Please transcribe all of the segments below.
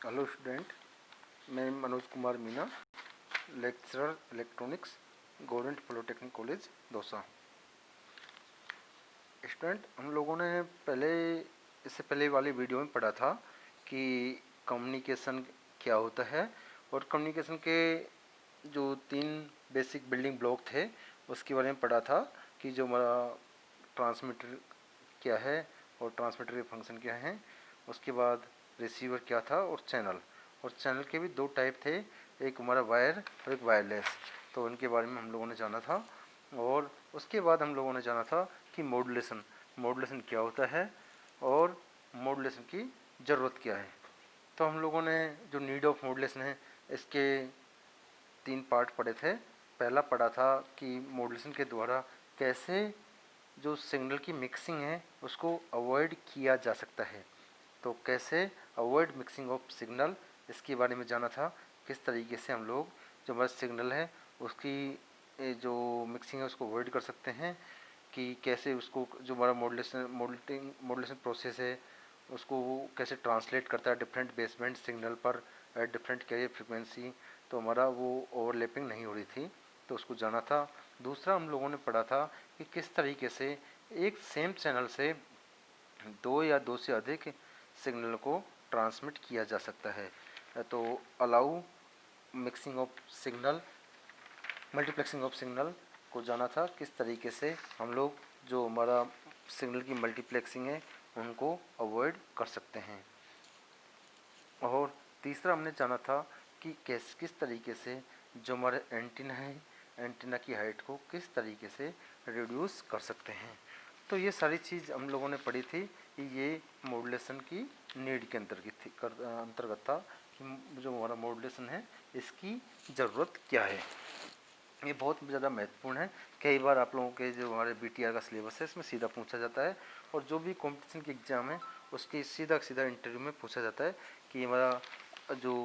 Hello student, मैं Manoj Kumar Meena, lecturer electronics, government polytechnic college Dausa. Student, हम लोगों ने इससे पहले वाली वीडियो में पढ़ा था कि कम्युनिकेशन क्या होता है और कम्युनिकेशन के जो 3 बेसिक बिल्डिंग ब्लॉक थे उसके बारे में पढ़ा था कि जो हमारा ट्रांसमीटर क्या है और ट्रांसमीटर के फंक्शन क्या हैं। उसके बाद रिसीवर क्या था और चैनल के भी 2 टाइप थे, एक हमारा वायर और एक वायरलेस। तो उनके बारे में हम लोगों ने जाना था और उसके बाद हम लोगों ने जाना था कि मॉड्यूलेशन क्या होता है और मॉड्यूलेशन की ज़रूरत क्या है। तो हम लोगों ने जो नीड ऑफ मॉड्यूलेशन है इसके 3 पार्ट पढ़े थे। पहला पढ़ा था कि मॉड्यूलेशन के द्वारा कैसे जो सिग्नल की मिक्सिंग है उसको अवॉइड किया जा सकता है। तो कैसे अवॉइड मिक्सिंग ऑफ सिग्नल, इसके बारे में जाना था। किस तरीके से हम लोग जो हमारा सिग्नल है उसकी जो मिक्सिंग है उसको अवॉइड कर सकते हैं, कि कैसे उसको जो हमारा मॉड्यूलेशन प्रोसेस है उसको वो कैसे ट्रांसलेट करता है डिफरेंट बेसबैंड सिग्नल पर एट डिफरेंट कैरियर फ्रिक्वेंसी। तो हमारा वो ओवरलैपिंग नहीं हो रही थी, तो उसको जाना था। दूसरा हम लोगों ने पढ़ा था कि किस तरीके से एक सेम चैनल से 2 या 2 से अधिक सिग्नल को ट्रांसमिट किया जा सकता है। तो allow mixing of signal, multiplexing of signal को जाना था। किस तरीके से हम लोग जो हमारा सिग्नल की मल्टीप्लेक्सिंग है उनको अवॉइड कर सकते हैं। और तीसरा हमने जाना था कि किस तरीके से जो हमारे एंटीना है, एंटीना की हाइट को किस तरीके से रिड्यूस कर सकते हैं। तो ये सारी चीज़ हम लोगों ने पढ़ी थी कि ये मॉड्यूलेशन की नीड के अंतर्गत था कि जो हमारा मॉड्यूलेशन है इसकी ज़रूरत क्या है। ये बहुत ज़्यादा महत्वपूर्ण है। कई बार आप लोगों के जो हमारे BTR का सिलेबस है इसमें सीधा पूछा जाता है और जो भी कॉम्पिटिशन की एग्ज़ाम है उसकी सीधा इंटरव्यू में पूछा जाता है कि हमारा जो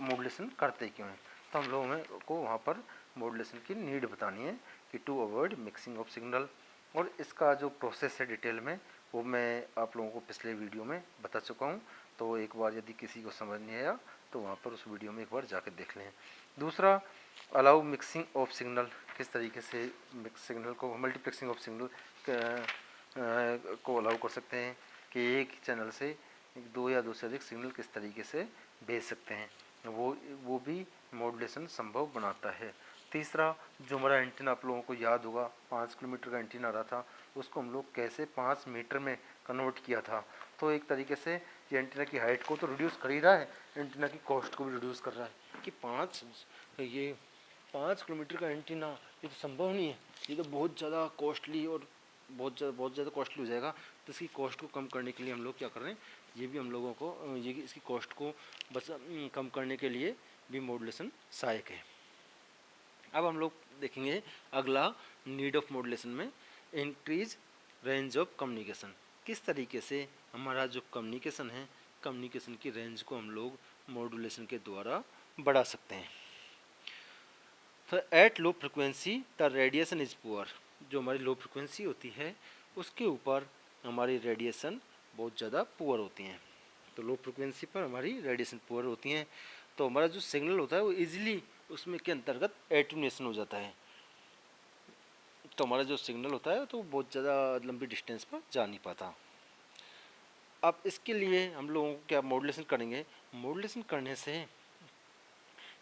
मॉड्यूलेशन करते क्यों हैं। तो हम लोगों को वहाँ पर मॉड्यूलेशन की नीड बतानी है कि to avoid mixing of signal. और इसका जो प्रोसेस है डिटेल में वो मैं आप लोगों को पिछले वीडियो में बता चुका हूँ। तो एक बार यदि किसी को समझ नहीं आया तो वहाँ पर उस वीडियो में एक बार जाकर देख लें। दूसरा, अलाउ मिक्सिंग ऑफ सिग्नल, किस तरीके से मिक्स सिग्नल को मल्टीप्लेक्सिंग ऑफ सिग्नल को अलाउ कर सकते हैं कि एक चैनल से 2 या 2 से अधिक सिग्नल किस तरीके से भेज सकते हैं, वो भी मॉड्यूलेशन संभव बनाता है। तीसरा, जो हमारा एंटीना आप लोगों को याद होगा 5 किलोमीटर का एंटीना रहा था, उसको हम लोग कैसे 5 मीटर में कन्वर्ट किया था। तो एक तरीके से ये एंटीना की हाइट को तो रिड्यूस कर ही रहा है, एंटीना की कॉस्ट को भी रिड्यूस कर रहा है कि 5 किलोमीटर का एंटीना ये तो संभव नहीं है, ये तो बहुत ज़्यादा कॉस्टली और बहुत ज़्यादा कॉस्टली हो जाएगा। तो इसकी कॉस्ट को कम करने के लिए हम लोग क्या कर रहे हैं, ये भी हम लोगों को ये इसकी कॉस्ट को बस कम करने के लिए भी मॉड्यूलेशन सहायक है। अब हम लोग देखेंगे अगला नीड ऑफ मॉड्यूलेशन में इंक्रीज रेंज ऑफ कम्युनिकेशन। किस तरीके से हमारा जो कम्युनिकेशन है, कम्युनिकेशन की रेंज को हम लोग मॉड्यूलेशन के द्वारा बढ़ा सकते हैं। तो at low frequency the radiation is poor, जो हमारी लो फ्रिक्वेंसी होती है उसके ऊपर हमारी रेडिएशन बहुत ज़्यादा पुअर होती हैं। तो लो फ्रिक्वेंसी पर हमारी रेडिएशन पुअर होती हैं, तो हमारा जो सिग्नल होता है वो इजीली उसमें के अंतर्गत एटेन्यूएशन हो जाता है। तो हमारा जो सिग्नल होता है तो वो बहुत ज़्यादा लंबी डिस्टेंस पर जा नहीं पाता। अब इसके लिए हम लोगों को क्या मॉड्यूलेशन करेंगे, मॉड्यूलेशन करने से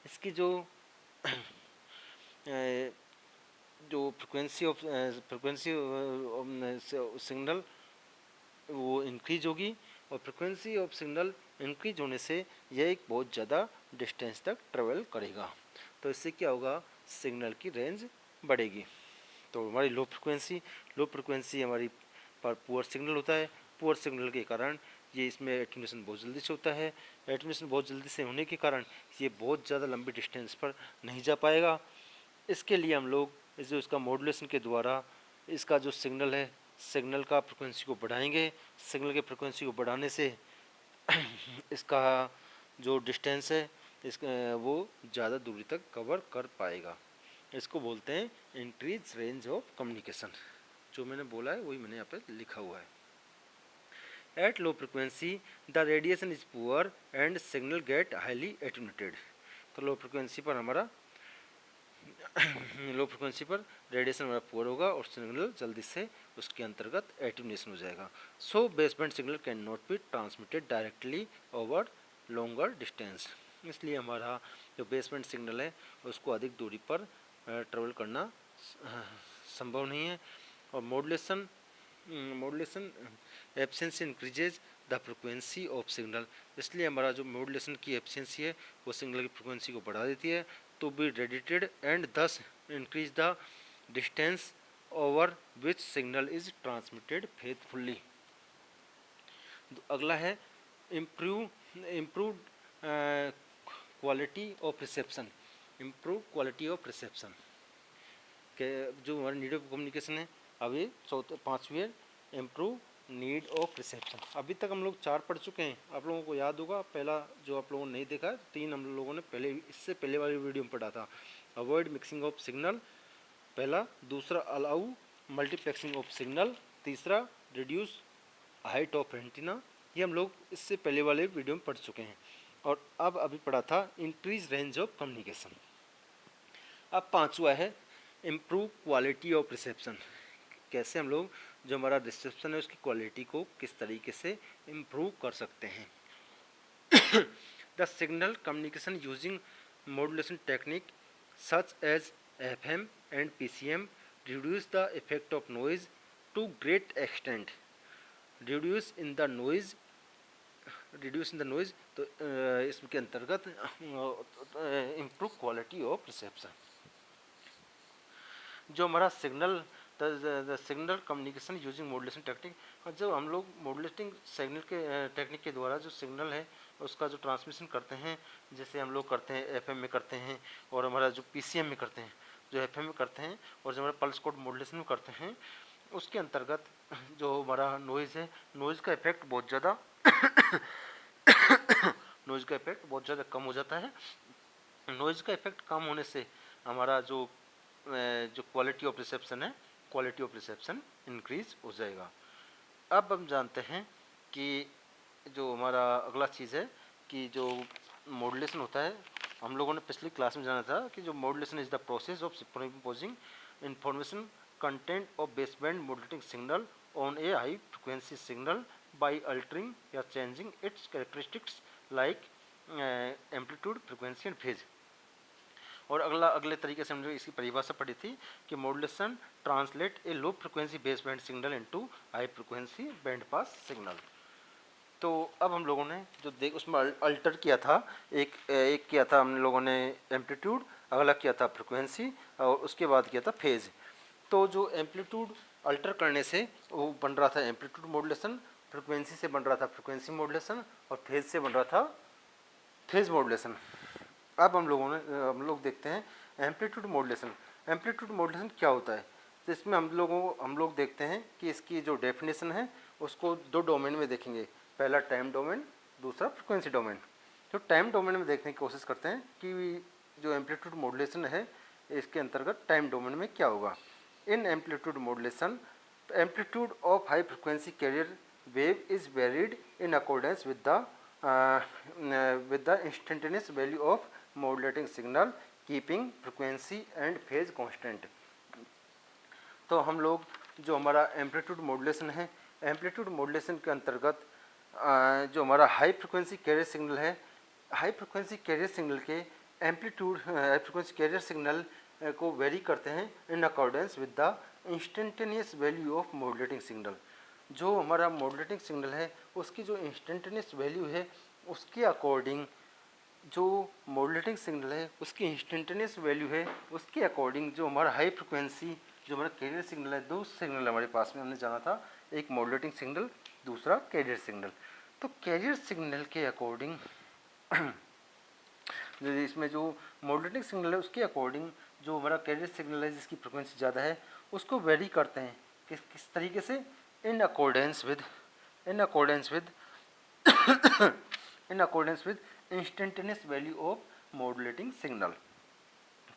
इसकी जो फ्रिक्वेंसी सिग्नल वो इंक्रीज होगी और फ्रिक्वेंसी ऑफ सिग्नल इंक्रीज होने से यह एक बहुत ज़्यादा डिस्टेंस तक ट्रेवल करेगा। तो इससे क्या होगा, सिग्नल की रेंज बढ़ेगी। तो हमारी लो फ्रिक्वेंसी हमारी पर पुअर सिग्नल होता है, पुअर सिग्नल के कारण ये इसमें एटेन्यूएशन बहुत जल्दी से होता है। एटेन्यूएशन बहुत जल्दी से होने के कारण ये बहुत ज़्यादा लंबी डिस्टेंस पर नहीं जा पाएगा। इसके लिए हम लोग इसका मॉड्यूलेशन के द्वारा इसका जो सिग्नल है, सिग्नल का फ्रिक्वेंसी को बढ़ाएंगे। सिग्नल के फ्रिक्वेंसी को बढ़ाने से इसका जो डिस्टेंस है वो ज़्यादा दूरी तक कवर कर पाएगा। इसको बोलते हैं इंक्रीज रेंज ऑफ कम्युनिकेशन। जो मैंने बोला है वही मैंने यहाँ पे लिखा हुआ है। At low frequency the radiation is poor and signal get highly attenuated. तो लो फ्रिक्वेंसी पर हमारा लो फ्रिक्वेंसी पर रेडिएशन हमारा पुअर होगा और सिग्नल जल्दी से उसके अंतर्गत एटेन्यूएशन हो जाएगा. So baseband signal can not be transmitted directly over longer distance. इसलिए हमारा जो बेसबैंड सिग्नल है उसको अधिक दूरी पर ट्रेवल करना संभव नहीं है. और modulation efficiency increases the frequency of signal. इसलिए हमारा जो मॉड्यूलेशन की एफिशिएंसी है वो सिग्नल की फ्रिक्वेंसी को बढ़ा देती है to be radiated and thus increase the distance over which signal is transmitted faithfully. अगला है improved quality of reception. Improved quality of reception के जो हमारा नीड ऑफ कम्युनिकेशन है अभी पाँचवीं है इम्प्रूव नीड ऑफ रिसेप्शन. अभी तक हम लोग 4 पढ़ चुके हैं. आप लोगों को याद होगा पहला जो आप लोगों ने नहीं देखा 3 हम लोगों ने पहले इससे पहले वाली वीडियो में पढ़ा था. अवॉइड मिक्सिंग ऑफ सिग्नल पहला, दूसरा अलाउ मल्टीप्लेक्सिंग ऑफ सिग्नल, तीसरा रिड्यूस हाइट ऑफ एंटीना. ये हम लोग इससे पहले वाले वीडियो में पढ़ चुके हैं. और अब अभी पढ़ा था इंक्रीज रेंज ऑफ कम्युनिकेशन. अब पाँचवा है इम्प्रूव क्वालिटी ऑफ रिसेप्शन. कैसे हम लोग जो हमारा रिसेप्शन है उसकी क्वालिटी को किस तरीके से इम्प्रूव कर सकते हैं. The signal communication using modulation technique such as FM and PCM reduce the effect of noise to great extent. Reduce in the noise तो इसके अंतर्गत इम्प्रूव क्वालिटी ऑफ रिसेप्शन. जो हमारा signal the signal communication using modulation technique. और जब हम लोग modulating signal के टेक्निक के द्वारा जो सिग्नल है उसका जो ट्रांसमिशन करते हैं, जैसे हम लोग करते हैं FM में करते हैं और हमारा जो PCM में करते हैं, जो FM में करते हैं और जो हमारा पल्स कोड मॉड्यूलेशन में करते हैं, उसके अंतर्गत जो हमारा नॉइज़ है, नॉइज़ का इफेक्ट बहुत ज़्यादा नॉइज़ का इफेक्ट बहुत ज़्यादा कम हो जाता है. नॉइज़ का इफेक्ट कम होने से हमारा जो क्वालिटी ऑफ रिसेप्शन है, क्वालिटी ऑफ रिसेप्शन इंक्रीज हो जाएगा. अब हम जानते हैं कि जो हमारा अगला चीज़ है कि जो मॉड्यूलेशन होता है, हम लोगों ने पिछली क्लास में जाना था कि जो modulation is the process of superimposing information content of baseband modulating signal on a high frequency signal by altering या changing its characteristics like amplitude, frequency and phase. और अगले तरीके से हमने इसकी परिभाषा पढ़ी थी कि modulation translate a low frequency base band signal into high frequency band pass signal. तो अब हम लोगों ने जो उसमें अल्टर किया था, एक किया था हम लोगों ने एम्पलीट्यूड, अगला किया था फ्रिक्वेंसी और उसके बाद किया था फेज. तो जो एम्पलीट्यूड अल्टर करने से वो बन रहा था एम्पलीट्यूड मॉड्यूलेशन, फ्रिक्वेंसी से बन रहा था फ्रिक्वेंसी मॉड्यूलेशन और फेज से बन रहा था फेज मॉड्यूलेशन. अब हम लोग देखते हैं एम्पलीट्यूड मॉड्यूलेशन. एम्पलीट्यूड मॉड्यूलेशन क्या होता है, तो इसमें हम लोग देखते हैं कि इसकी जो डेफिनेशन है उसको 2 डोमेन में देखेंगे. पहला टाइम डोमेन, दूसरा फ्रिक्वेंसी डोमेन. तो टाइम डोमेन में देखने की कोशिश करते हैं कि जो एम्पलीट्यूड मॉड्यूलेशन है इसके अंतर्गत टाइम डोमेन में क्या होगा. In amplitude modulation amplitude of high frequency carrier wave is varied in accordance with the instantaneous value of modulating signal keeping frequency and phase constant. तो हम लोग जो हमारा एम्पलीट्यूड मॉड्यूलेशन है, एम्पलीट्यूड मॉड्यूलेशन के अंतर्गत जो हमारा हाई फ्रिक्वेंसी कैरियर सिग्नल है, हाई फ्रिक्वेंसी कैरियर सिग्नल के amplitude high frequency carrier signal को वेरी करते हैं in accordance with the instantaneous value of modulating signal. जो हमारा मॉड्यूलेटिंग सिग्नल है उसकी जो इंस्टेंटेनियस वैल्यू है उसके अकॉर्डिंग जो मॉड्यूलेटिंग सिग्नल है उसकी इंस्टेंटेनियस वैल्यू है उसके अकॉर्डिंग जो हमारा हाई फ्रिक्वेंसी जो हमारा कैरियर सिग्नल है, 2 सिग्नल हमारे पास में हमने जाना था, एक मॉड्यूलेटिंग सिग्नल, दूसरा कैरियर सिग्नल. तो कैरियर सिग्नल के अकॉर्डिंग इसमें जो मॉड्यूलेटिंग सिग्नल है उसके अकॉर्डिंग जो हमारा कैरियर सिग्नल है जिसकी फ्रिक्वेंसी ज़्यादा है उसको वेरी करते हैं किस तरीके से, in accordance with instantaneous value of modulating signal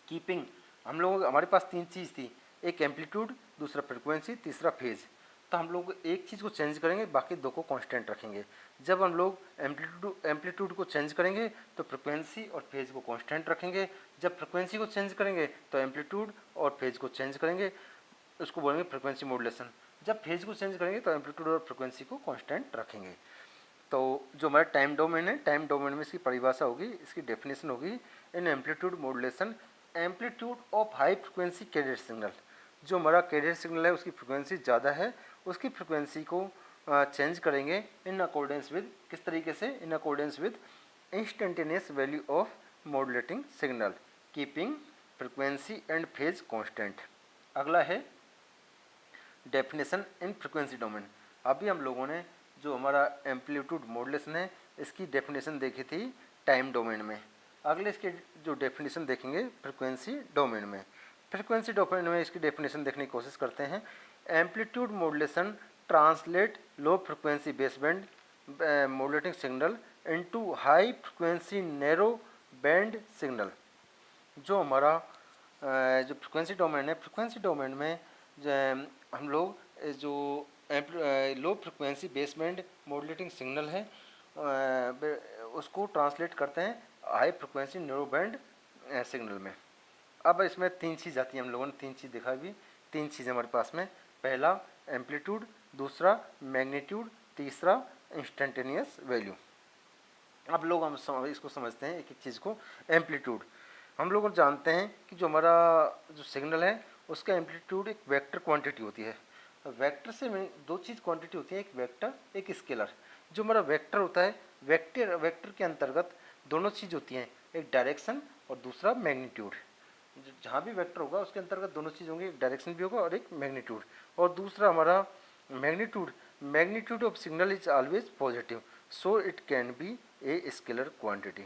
keeping. हमारे पास 3 चीज़ थी, एक एम्पलीट्यूड, दूसरा फ्रिक्वेंसी, तीसरा फेज. तो हम लोग एक चीज़ को चेंज करेंगे, बाकी दो को कांस्टेंट रखेंगे। जब हम लोग एम्पलीट्यूड को चेंज करेंगे तो फ्रिक्वेंसी और फेज को कांस्टेंट रखेंगे। जब फ्रिक्वेंसी को चेंज करेंगे तो एम्पलीट्यूड और फेज को चेंज करेंगे, उसको बोलेंगे फ्रिक्वेंसी मॉड्यूलेशन। जब फेज को चेंज करेंगे तो एम्पलीट्यूड और फ्रिक्वेंसी को कांस्टेंट रखेंगे। तो जो हमारा टाइम डोमेन है, टाइम डोमेन में इसकी परिभाषा होगी, इसकी डेफिनेशन होगी, in amplitude modulation amplitude of high frequency carrier signal. जो हमारा कैरियर सिग्नल है उसकी फ्रिक्वेंसी ज़्यादा है, उसकी फ्रिक्वेंसी को चेंज करेंगे इन अकॉर्डेंस विद, किस तरीके से, in accordance with instantaneous value of modulating signal keeping frequency and phase constant. अगला है डेफिनेशन इन फ्रिक्वेंसी डोमेन। अभी हम लोगों ने जो हमारा एम्पलीट्यूड मॉड्यूलेशन है इसकी डेफिनेशन देखी थी टाइम डोमेन में। अगले इसके जो डेफिनेशन देखेंगे फ्रिक्वेंसी डोमेन में। फ्रिक्वेंसी डोमेन में इसकी डेफिनेशन देखने की कोशिश करते हैं। Amplitude modulation translate low frequency baseband modulating signal into high frequency narrow band signal. जो हमारा जो फ्रिक्वेंसी डोमेन है, फ्रिक्वेंसी डोमेन में हम लोग जो low frequency baseband modulating signal है उसको ट्रांसलेट करते हैं high frequency narrow band signal में। अब इसमें तीन चीज़ आती हैं, हम लोगों ने तीन चीज़ देखा भी, तीन चीज़ें हमारे पास में। पहला एम्पलीट्यूड, दूसरा मैग्नीट्यूड, तीसरा इंस्टेंटेनियस वैल्यू। अब लोग हम इसको समझते हैं एक एक चीज़ को। एम्पलीट्यूड हम लोग जानते हैं कि जो हमारा जो सिग्नल है उसका एम्पलीट्यूड एक वेक्टर क्वांटिटी होती है। वेक्टर से दो चीज़ क्वांटिटी होती है, एक वेक्टर एक स्केलर। जो हमारा वेक्टर होता है, वेक्टर के अंतर्गत दोनों चीज़ होती हैं, एक डायरेक्शन और दूसरा मैग्नीट्यूड। जहाँ भी वेक्टर होगा उसके अंतर्गत दोनों चीज़ होंगी, एक डायरेक्शन भी होगा और एक मैग्नीट्यूड। और दूसरा हमारा magnitude, magnitude of signal is always positive so it can be a scalar quantity.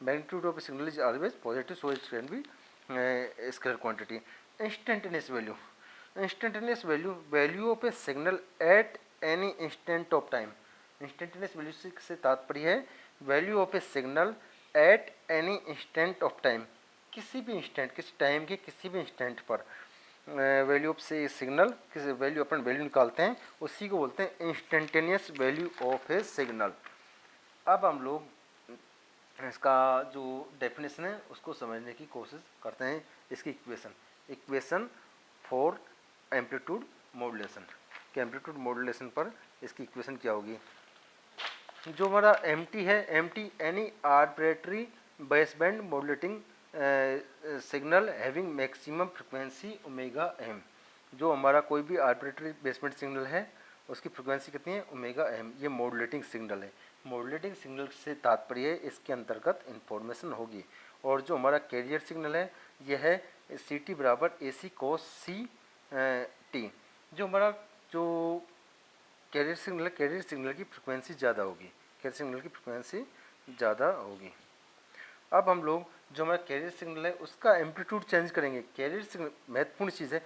Magnitude of signal is always positive so it can be scalar quantity. Instantaneous value, instantaneous value, value of A signal at any instant of time. Instantaneous value से तात्पर्य है value of A signal at any instant of time, किसी भी instant, किसी time के किसी भी instant पर वैल्यू ऑफ से सिग्नल, किसी वैल्यू अपन वैल्यू निकालते हैं उसी को बोलते हैं instantaneous value of A signal. अब हम लोग इसका जो डेफिनेशन है उसको समझने की कोशिश करते हैं। इसकी इक्वेशन फॉर एम्पलीट्यूड मॉड्यूलेशन, कि एम्पलीट्यूड मॉड्यूलेशन पर इसकी इक्वेशन क्या होगी। जो हमारा एम टी है, M T any arbitrary baseband modulating signal having maximum frequency omega M. जो हमारा कोई भी आर्बिट्रेरी बेसबैंड सिग्नल है उसकी फ्रिक्वेंसी कितनी है, ओमेगा एम। ये मॉड्यूलेटिंग सिग्नल है। मॉड्यूलेटिंग सिग्नल से तात्पर्य इसके अंतर्गत इन्फॉर्मेशन होगी। और जो हमारा कैरियर सिग्नल है यह है सी टी बराबर ए सी कोस सी टी। जो हमारा जो कैरियर सिग्नल है, कैरियर सिग्नल की फ्रिक्वेंसी ज़्यादा होगी, कैरियर सिग्नल की फ्रिक्वेंसी ज़्यादा होगी। अब हम लोग जो हमारा कैरियर सिग्नल है उसका एम्पलीट्यूड चेंज करेंगे। कैरियर सिग्नल महत्वपूर्ण चीज़ है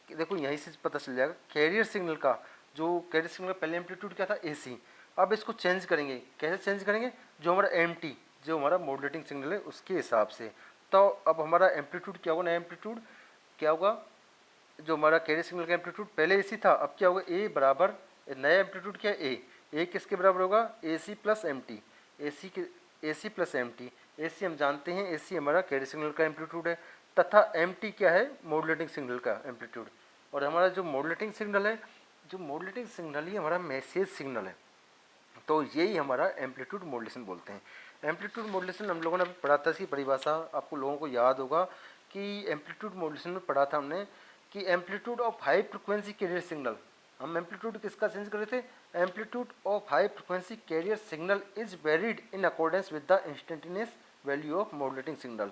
कि देखो यहीं से पता चल जाएगा कैरियर सिग्नल का, जो कैरियर सिग्नल का पहले एम्पलीट्यूड क्या था, AC। अब इसको चेंज करेंगे, कैसे चेंज करेंगे, जो हमारा MT, जो हमारा मॉड्यूलेटिंग सिग्नल है उसके हिसाब से। तो अब हमारा एम्पलीट्यूड क्या होगा, नया एम्पलीट्यूड क्या होगा, जो हमारा कैरियर सिग्नल का एम्पलीट्यूड पहले AC था, अब क्या होगा A बराबर, नया एम्पलीट्यूड क्या है A किसके बराबर होगा, AC plus MT, AC plus MT। AC हम जानते हैं AC हमारा कैरियर सिग्नल का एम्पलीट्यूड है, तथा MT क्या है, मॉड्यूलेटिंग सिग्नल का एम्पलीट्यूड। और हमारा जो मॉड्यूलेटिंग सिग्नल है, जो मॉड्यूलेटिंग सिग्नल ही हमारा मैसेज सिग्नल है, तो यही हमारा एम्पलीट्यूड मॉड्यूलेशन बोलते हैं। एम्पलीट्यूड मॉड्यूलेशन हम लोगों ने पढ़ा था, इसकी परिभाषा आपको लोगों को याद होगा कि एम्पलीट्यूड मॉड्यूलेशन में पढ़ा था हमने कि amplitude of high frequency carrier signal, हम एम्पलीट्यूड किसका चेंज कर रहे थे, amplitude of high frequency carrier signal is varied in accordance with the instantaneous value of modulating signal.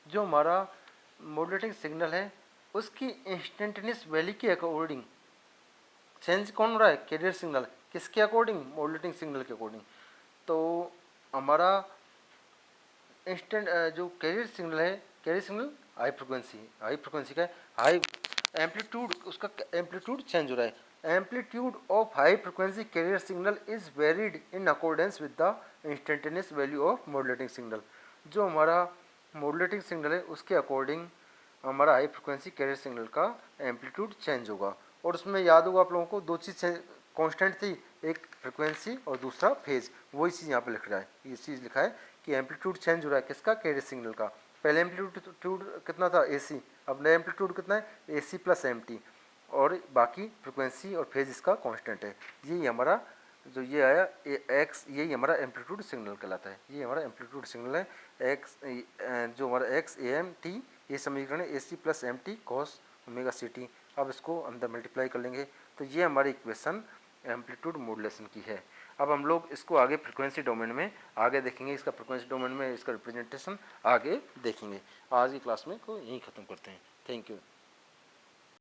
जो हमारा मॉड्यूलेटिंग सिग्नल है उसकी इंस्टेंटेनियस वैल्यू के अकॉर्डिंग चेंज कौन हो रहा है, कैरियर सिग्नल, किसके अकॉर्डिंग, मॉड्यूलेटिंग सिग्नल के अकॉर्डिंग। तो हमारा इंस्टेंट जो कैरियर सिग्नल है, कैरियर सिग्नल हाई फ्रिक्वेंसी का है, हाई एम्पलीट्यूड, उसका एम्पलीट्यूड चेंज हो रहा है। Amplitude of high frequency carrier signal is varied in accordance with the instantaneous value of modulating signal. जो हमारा मॉड्यूलेटिंग सिग्नल है उसके अकॉर्डिंग हमारा हाई फ्रिक्वेंसी कैरियर सिग्नल का एम्पलीट्यूड चेंज होगा। और उसमें याद होगा आप लोगों को दो चीज़ कांस्टेंट थी, एक फ्रिक्वेंसी और दूसरा फेज। वही चीज़ यहाँ पे लिख रहा है, ये चीज़ लिखा है कि एम्पलीट्यूड चेंज हो रहा है किसका, कैरियर सिग्नल का। पहले एम्पलीट्यूड कितना था AC, अब नया एम्पलीट्यूड कितना है AC प्लस MT, और बाकी फ्रिक्वेंसी और फेज इसका कांस्टेंट है। यही हमारा जो ये आया एक्स, यही हमारा एम्पलीट्यूड सिग्नल कहलाता है। ये हमारा एम्पलीट्यूड सिग्नल है एक्स, जो हमारा एक्स AM/T, ये समीकरण है AC plus MT cos omega CT। अब इसको अंदर मल्टीप्लाई कर लेंगे तो ये हमारी इक्वेशन एम्पलीट्यूड मॉड्यूलेशन की है। अब हम लोग इसको आगे फ्रिक्वेंसी डोमेन में आगे देखेंगे, इसका फ्रिक्वेंसी डोमेन में इसका रिप्रेजेंटेशन आगे देखेंगे। आज की क्लास में को यहीं ख़त्म करते हैं। Thank you.